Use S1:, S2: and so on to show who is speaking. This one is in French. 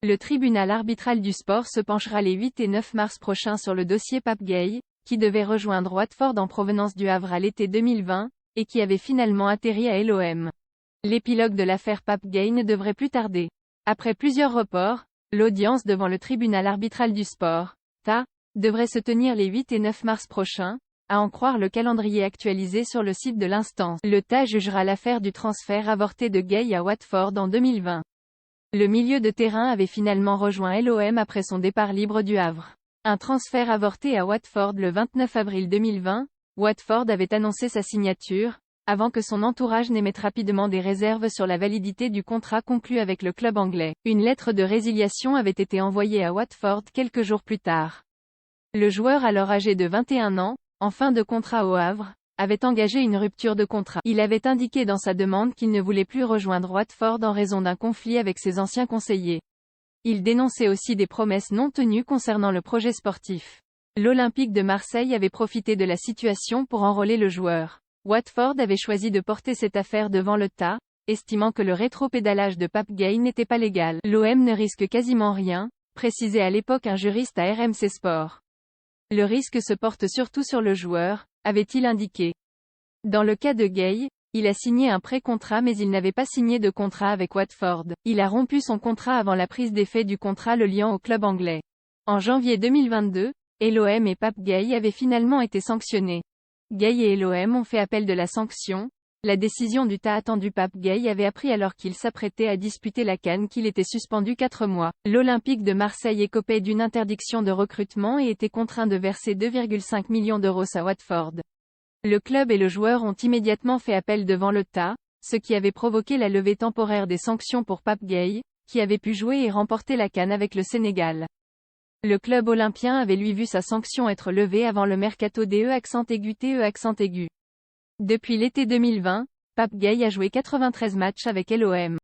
S1: Le tribunal arbitral du sport se penchera les 8 et 9 mars prochains sur le dossier Pape Gueye, qui devait rejoindre Watford en provenance du Havre à l'été 2020, et qui avait finalement atterri à l'OM. L'épilogue de l'affaire Pape Gueye ne devrait plus tarder. Après plusieurs reports, l'audience devant le tribunal arbitral du sport, TA, devrait se tenir les 8 et 9 mars prochains, à en croire le calendrier actualisé sur le site de l'instance. Le TA jugera l'affaire du transfert avorté de Gueye à Watford en 2020. Le milieu de terrain avait finalement rejoint l'OM après son départ libre du Havre. Un transfert avorté à Watford le 29 avril 2020, Watford avait annoncé sa signature, avant que son entourage n'émette rapidement des réserves sur la validité du contrat conclu avec le club anglais. Une lettre de résiliation avait été envoyée à Watford quelques jours plus tard. Le joueur, alors âgé de 21 ans, en fin de contrat au Havre, avait engagé une rupture de contrat. Il avait indiqué dans sa demande qu'il ne voulait plus rejoindre Watford en raison d'un conflit avec ses anciens conseillers. Il dénonçait aussi des promesses non tenues concernant le projet sportif. L'Olympique de Marseille avait profité de la situation pour enrôler le joueur. Watford avait choisi de porter cette affaire devant le TA, estimant que le rétropédalage de Pape Gueye n'était pas légal. L'OM ne risque quasiment rien, précisait à l'époque un juriste à RMC Sport. Le risque se porte surtout sur le joueur, avait-il indiqué. Dans le cas de Gueye, il a signé un pré-contrat mais il n'avait pas signé de contrat avec Watford. Il a rompu son contrat avant la prise d'effet du contrat le liant au club anglais. En janvier 2022, l'OM et Pape Gueye avaient finalement été sanctionnés. Gueye et l'OM ont fait appel de la sanction. La décision du TA attendu. Pape Gueye avait appris alors qu'il s'apprêtait à disputer la CAN qu'il était suspendu 4 mois. L'Olympique de Marseille écopait d'une interdiction de recrutement et était contraint de verser 2,5 millions d'euros à Watford. Le club et le joueur ont immédiatement fait appel devant le TA, ce qui avait provoqué la levée temporaire des sanctions pour Pape Gueye, qui avait pu jouer et remporter la CAN avec le Sénégal. Le club olympien avait lui vu sa sanction être levée avant le mercato TE. Depuis l'été 2020, Pape Gueye a joué 93 matchs avec l'OM.